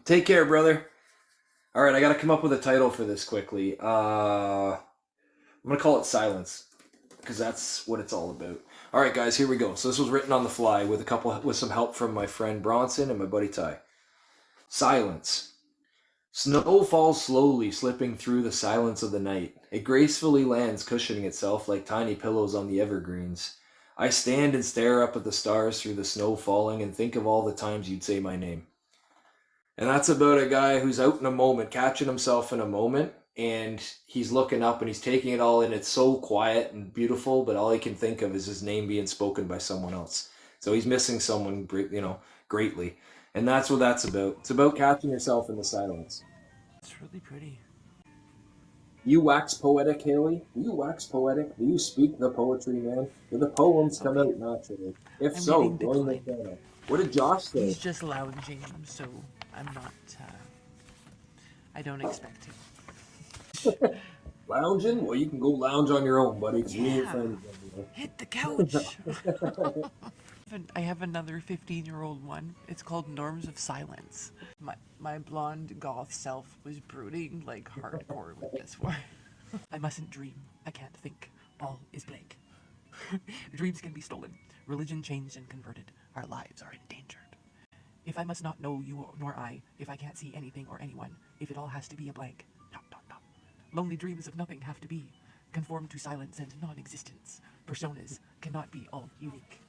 Take care, brother. All right, I got to come up with a title for this quickly. I'm gonna call it Silence because that's what it's all about. All right, guys, here we go. So this was written on the fly with some help from my friend Bronson and my buddy Ty. Silence. Snow falls slowly, slipping through the silence of the night. It gracefully lands, cushioning itself like tiny pillows on the evergreens. I stand and stare up at the stars through the snow falling and think of all the times you'd say my name. And that's about a guy who's out in a moment, catching himself in a moment, and he's looking up and he's taking it all in. It's so quiet and beautiful, but all he can think of is his name being spoken by someone else. So he's missing someone, greatly. And that's what that's about. It's about catching yourself in the silence. It's really pretty. You wax poetic, Haley? You wax poetic? Do you speak the poetry, man? Do the poems come out naturally? If I'm so, getting join the declined. channel. What did Josh say? He's just lounging, so I'm not. I don't expect him. Lounging? Well, you can go lounge on your own, buddy. 'Cause we ain't Yeah. friends anymore. Hit the couch. I have another 15-year-old one. It's called Norms of Silence. My blonde goth self was brooding like hardcore with this one. I mustn't dream. I can't think. All is blank. Dreams can be stolen. Religion changed and converted. Our lives are endangered. If I must not know you nor I, if I can't see anything or anyone, if it all has to be a blank. Dot, dot, dot. Lonely dreams of nothing have to be. Conform to silence and non-existence. Personas cannot be all unique.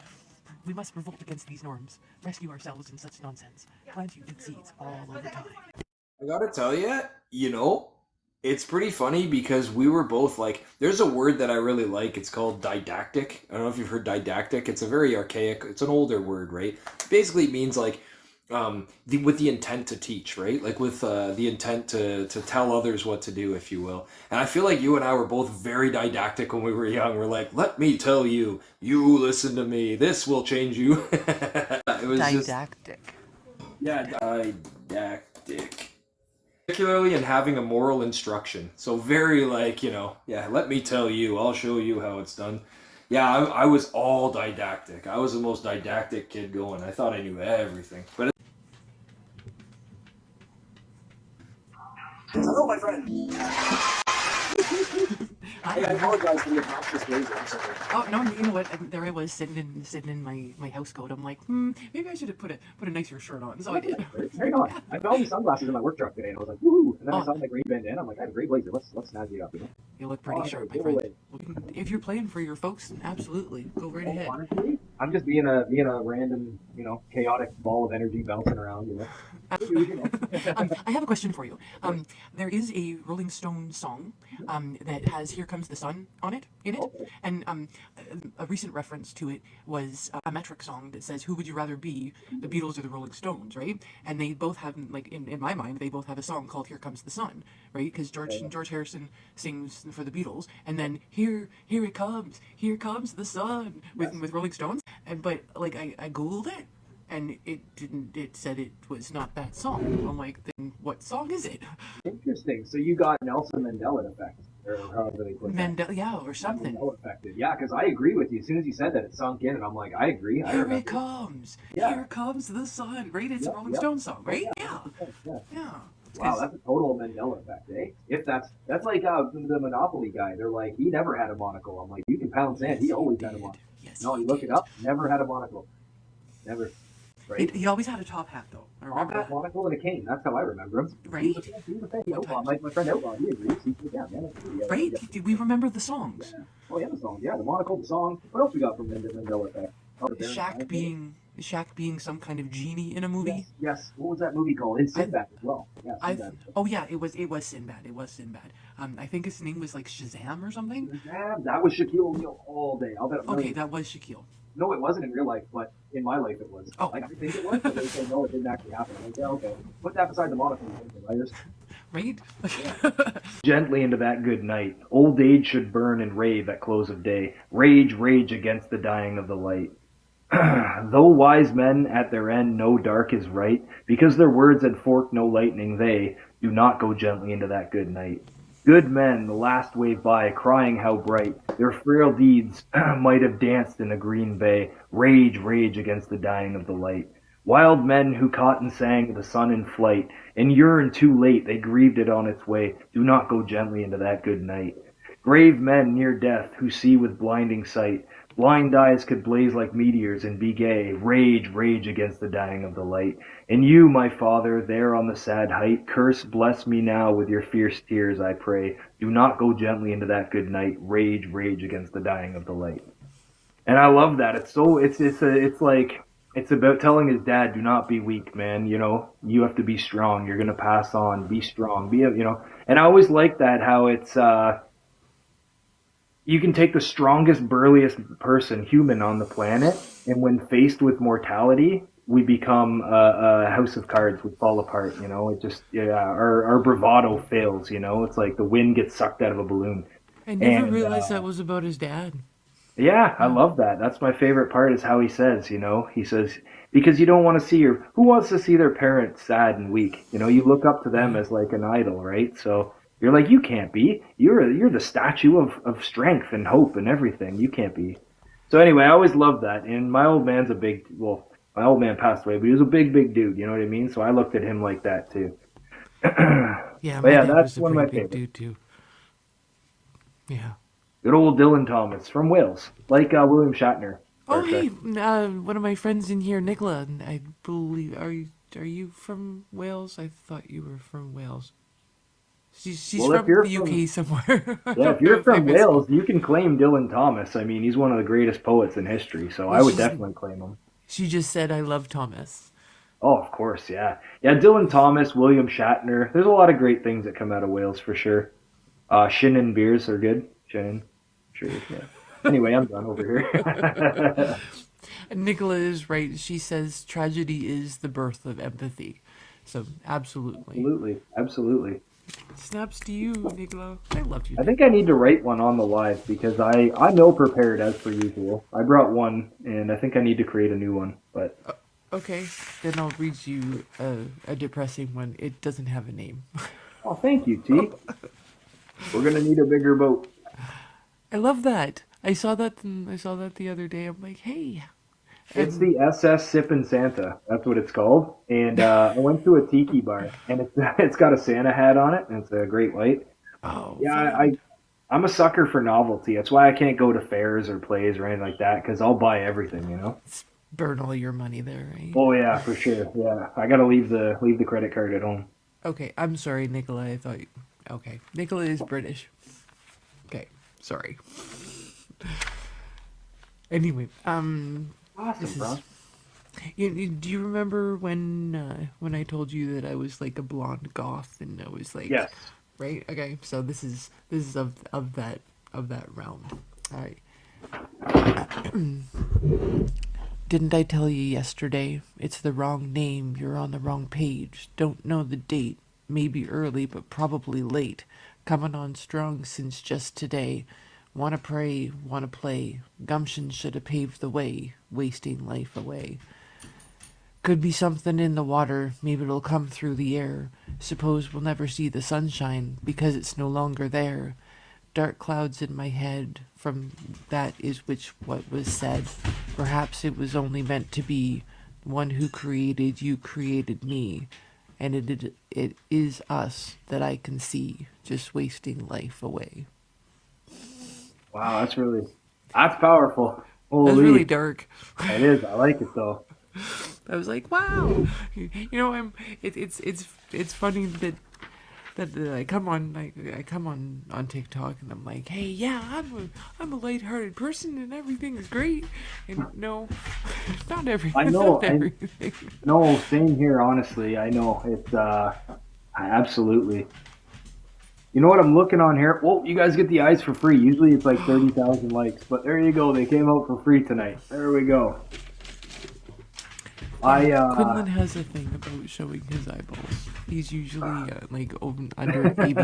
We must revolt against these norms, rescue ourselves in such nonsense, plant unique seeds all over time. I gotta tell you, it's pretty funny because we were both like, there's a word that I really like. It's called didactic. I don't know if you've heard didactic. It's a very archaic, it's an older word, right? Basically, it means like with the intent to teach, right? Like with the intent to tell others what to do, if you will. And I feel like you and I were both very didactic when we were young. We're like, let me tell you, you listen to me. This will change you. It was Didactic. Didactic. Particularly in having a moral instruction. So very like, let me tell you, I'll show you how it's done. Yeah, I was all didactic. I was the most didactic kid going. I thought I knew everything. But hello, my friend. I apologize for the obnoxious laser. I'm sorry. Oh no! You know what? There I was sitting in my house coat. I'm like, maybe I should have put a nicer shirt on. So I did. Very nice. I found these sunglasses in my work truck today, and I was like, woohoo! And then I saw my green bandana. I'm like, I have a great blazer. Let's snazzy it up. You look pretty sharp, my friend. If you're playing for your folks, absolutely go right ahead. Honestly, I'm just being a random, chaotic ball of energy bouncing around. I have a question for you. There is a Rolling Stone song that has "Here Comes the Sun" on it, and a recent reference to it was a metric song that says, "Who would you rather be, the Beatles or the Rolling Stones?" Right? And they both have, like in my mind, they both have a song called "Here Comes the Sun," right? Because George Harrison sings for the Beatles, and then here it comes, here comes the sun with Rolling Stones. But like I googled it, and it didn't. It said it was not that song. I'm like, then what song is it? Interesting. So you got Nelson Mandela effect, or however they put that. Yeah, or something. Mandela affected. Yeah, because I agree with you. As soon as you said that, it sunk in, and I'm like, I agree. Here it comes. Yeah. Here comes the sun. Right? It's a Rolling Stone song, right? Yeah. Yeah. Wow, that's a total Mandela effect, eh? If that's like the Monopoly guy. They're like, he never had a monocle. I'm like, you can pound sand. He always had a monocle. Yes, No, you look it up. Never had a monocle. Never. Right? He always had a top hat, though. I remember that. Monocle and a cane. That's how I remember him. Right. He was a thing. Outlaw. My friend Outlaw, he agrees. He's yeah, man. Right? We remember the songs. Yeah. Oh, yeah, the song. Yeah, the monocle, the song. What else we got from Mandela effect? Shaq being some kind of genie in a movie. Yes. What was that movie called? It's Sinbad as well. Yeah. Sinbad. It was Sinbad. It was Sinbad. I think his name was like Shazam or something. Shazam. That was Shaquille O'Neal all day. I'll bet. Okay, that was Shaquille. No, it wasn't in real life, but in my life it was. Oh. Like, I think it was, but they say no, it didn't actually happen. I'm like, yeah, okay. Put that beside the monocle, writers. Right? gently into that good night. Old age should burn and rave at close of day. Rage, rage against the dying of the light. Though wise men at their end know dark is right, because their words had forked no lightning, they do not go gently into that good night. Good men, the last wave by, crying how bright their frail deeds might have danced in a green bay. Rage, rage against the dying of the light. Wild men who caught and sang the sun in flight, and yearned too late, they grieved it on its way. Do not go gently into that good night. Grave men near death who see with blinding sight. Blind eyes could blaze like meteors and be gay. Rage, rage against the dying of the light. And you, my father, there on the sad height, curse, bless me now with your fierce tears, I pray. Do not go gently into that good night. Rage, rage against the dying of the light. And I love that. It's like it's about telling his dad, do not be weak, man. You know, you have to be strong. You're gonna pass on. Be strong. And I always like that how it's you can take the strongest, burliest person, human on the planet, and when faced with mortality, we become a house of cards. We fall apart. You know, our bravado fails. You know, it's like the wind gets sucked out of a balloon. I never And realized that was about his dad. yeah, I love that. That's my favorite part is how he says, he says, because you don't want to see who wants to see their parents sad and weak? You know, you look up to them as like an idol, right? So you're like, you can't be. You're the statue of strength and hope and everything. You can't be. So anyway, I always loved that. And my old man's my old man passed away, but he was a big, big dude. You know what I mean? So I looked at him like that too. Yeah, But my yeah, dad that's was a one of my pretty big favorites. dude too. Yeah. Good old Dylan Thomas from Wales, like William Shatner. Oh, Star Trek. hey, one of my friends in here, Nicola, I believe, are you from Wales? I thought you were from Wales. She's Well, if from you're the from UK somewhere. I Yeah, don't if know you're if I from missed. Wales, you can claim Dylan Thomas. I mean, he's one of the greatest poets in history, so Well, I would definitely claim him. she just said I love Thomas. Oh, of course, yeah. Yeah, Dylan Thomas, William Shatner. There's a lot of great things that come out of Wales for sure. Shannon beers are good. Shannon, sure, yeah. Anyway, I'm done over here. Nicola is right. She says tragedy is the birth of empathy. So, absolutely. Absolutely, absolutely. Snaps to you, Nicola. I love you. I think I need to write one on the live because I'm ill prepared as per usual. I brought one, and I think I need to create a new one. But Okay, then I'll read you a depressing one. It doesn't have a name. oh, thank you, T. We're gonna need a bigger boat. I love that. I saw that the other day. I'm like, hey. It's the SS Sippin' Santa. That's what it's called. And I went to a tiki bar, and it's got a Santa hat on it, and it's a great white. Oh, Yeah, fun. I'm a sucker for novelty. That's why I can't go to fairs or plays or anything like that, because I'll buy everything, you know? Burn all your money there, right? Oh, yeah, for sure. Yeah, I got to leave the credit card at home. Okay, I'm sorry, Nicola. I thought you... Okay, Nicola is British. Okay, sorry. Anyway, Awesome, this bro. is... do you remember when I told you that I was like a blonde goth and I was like... Yes. Right? Okay, so this is of that realm. All right. Didn't I tell you yesterday? It's the wrong name. You're on the wrong page. Don't know the date. Maybe early, but probably late. Coming on strong since just today. Wanna pray, wanna play. Gumption should have paved the way. Wasting life away. Could be something in the water. Maybe it'll come through the air. Suppose we'll never see the sunshine because it's no longer there. Dark clouds in my head, from that is what was said. Perhaps it was only meant to be. One who created you created me, and it is us that I can see, just wasting life away. Wow, that's powerful. That's Holy, really dark. it is. I like it though. I was like, wow. It's funny that I come on TikTok and I'm like, hey, yeah, I'm a lighthearted person and everything is great. And no, not everything. I know. Not everything. No, same here. Honestly, I know it's. Absolutely. You know what I'm looking on here? Well, you guys get the eyes for free. Usually it's like 30,000 likes, but there you go. They came out for free tonight. There we go. Quinlin has a thing about showing his eyeballs. He's usually like under baby